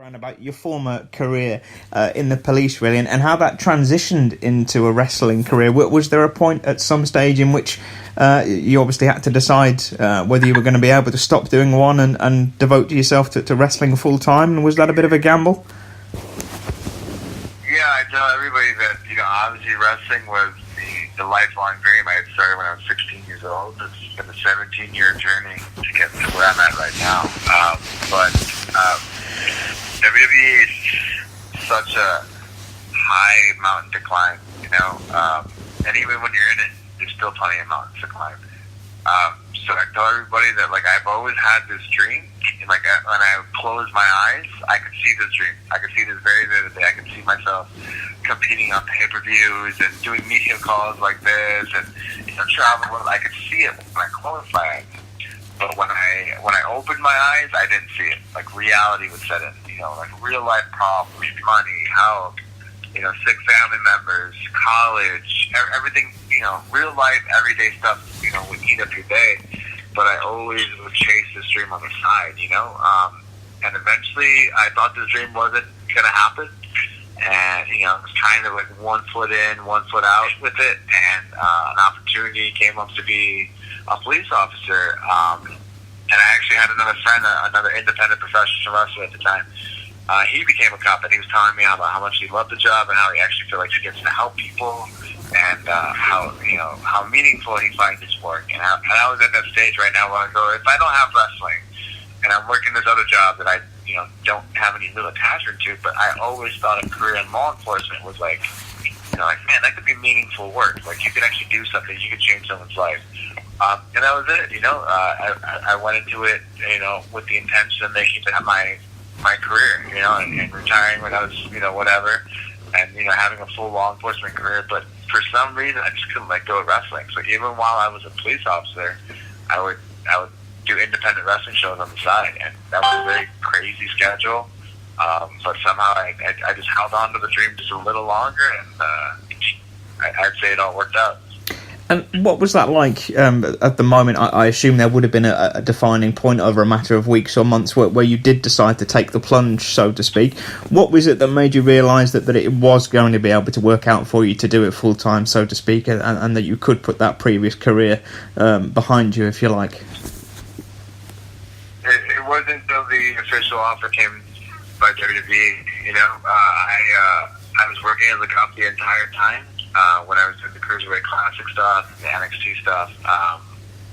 around about your former career in the police, really, and how that transitioned into a wrestling career. Was there a point at some stage in which you obviously had to decide whether you were going to be able to stop doing one and devote yourself to wrestling full time? And was that a bit of a gamble? Yeah, I tell everybody that, obviously wrestling was the lifelong dream. I had started when I was 16 years old. It's been a 17-year journey to get to where I'm at right now. But WWE is such a high mountain to climb, and even when you're in it, there's still plenty of mountains to climb. So I tell everybody that, I've always had this dream, and, when I close my eyes, I can see this dream. I can see this very vividly. I can see myself competing on pay-per-views and doing media calls like this, and traveling. I could see it when I closed my eyes. But when I opened my eyes, I didn't see it. Reality would set in. Real life problems, money, health, sick family members, college, everything. Real life, everyday stuff. Would eat up your day. But I always would chase this dream on the side. And eventually, I thought this dream wasn't gonna happen. And, it was kind of like 1 foot in, 1 foot out with it. And an opportunity came up to be a police officer. And I actually had another friend, another independent professional wrestler at the time. He became a cop, and he was telling me about how much he loved the job and how he actually felt like he gets to help people, and how meaningful he finds his work. And I was at that stage right now where I go, if I don't have wrestling, and I'm working this other job that I don't have any real attachment to, but I always thought a career in law enforcement was man, that could be meaningful work. You could actually do something, you could change someone's life. And that was it, I went into it, with the intention of making that my career, and retiring when I was, whatever, and, having a full law enforcement career. But for some reason, I just couldn't let go of wrestling. So even while I was a police officer, I would do independent wrestling shows on the side, and that was a very crazy schedule. But somehow I just held on to the dream just a little longer, and I'd say it all worked out. And what was that like at the moment? I assume there would have been a defining point over a matter of weeks or months where you did decide to take the plunge, so to speak. What was it that made you realise that it was going to be able to work out for you to do it full time, so to speak, and that you could put that previous career behind you, if you like? It wasn't until the official offer came by WWE. I was working as a cop the entire time. When I was doing the Cruiserweight Classic stuff, the NXT stuff,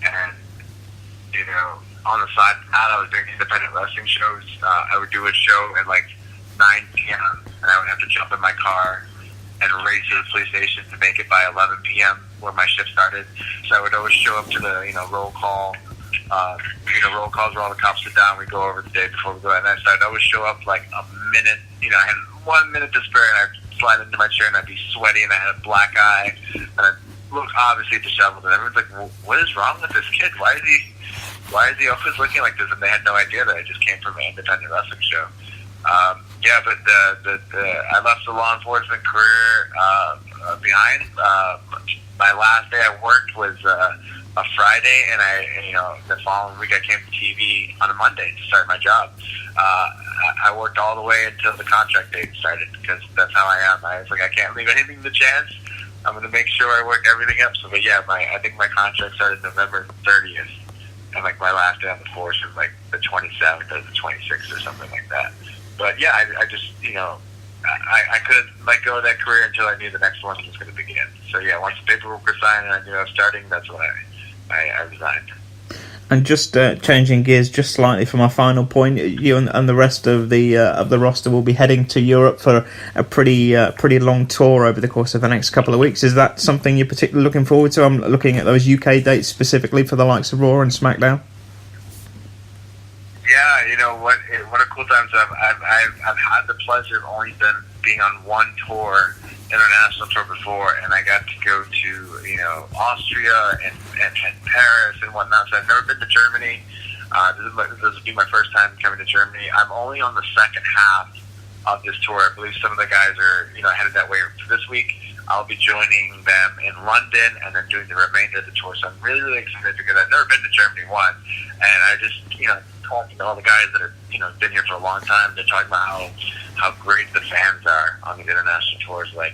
and, on the side of that, I was doing independent wrestling shows. I would do a show at 9 p.m., and I would have to jump in my car and race to the police station to make it by 11 p.m., where my shift started. So I would always show up to the, roll call. Roll calls where all the cops sit down, we go over the day before we go, and I'd always show up a minute, I had 1 minute to spare, and I'd slide into my chair and I'd be sweaty and I had a black eye and I'd look obviously disheveled, and everyone's like, well, what is wrong with this kid? Why is he always looking like this? And they had no idea that I just came from an independent wrestling show. But I left the law enforcement career behind. My last day I worked was a Friday, and the following week I came to TV on a Monday to start my job. I worked all the way until the contract date started, because that's how I am. I was like, I can't leave anything to chance. I'm going to make sure I work everything up. So, but yeah, I think my contract started November 30th, and my last day on the force was the 27th or the 26th or something like that. But yeah, I just I couldn't let go of that career until I knew the next one was going to begin. So yeah, once the paperwork was signed and I knew I was starting, that's when I resigned. And just changing gears just slightly for my final point, you and the rest of the roster will be heading to Europe for a pretty long tour over the course of the next couple of weeks. Is that something you're particularly looking forward to? I'm looking at those UK dates specifically for the likes of Raw and SmackDown. Yeah, what a cool time. So I've had the pleasure of only being on one tour, international tour before, and I got to go to Austria and Paris and whatnot. So I've never been to Germany. This will be my first time coming to Germany. I'm only on the second half of this tour. I believe some of the guys are headed that way for this week. I'll be joining them in London and then doing the remainder of the tour. So I'm really, really excited because I've never been to Germany once, and I just talking to all the guys that are, been here for a long time. They're talking about how great the fans are on these international tours, like,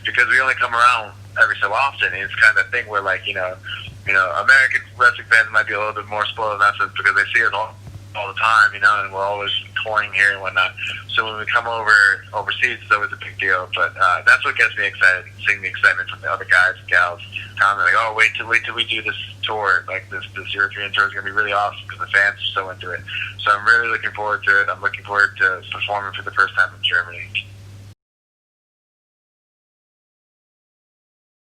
because we only come around every so often. And it's kind of a thing where, like, American wrestling fans might be a little bit more spoiled in that sense because they see us all the time, and we're always touring here and whatnot. So when we come overseas, it's always a big deal. But that's what gets me excited, seeing the excitement from the other guys and gals. They're like, oh, wait till we do this tour. Like, this European tour is going to be really awesome because the fans are so into it. So I'm really looking forward to it. I'm looking forward to performing for the first time in Germany.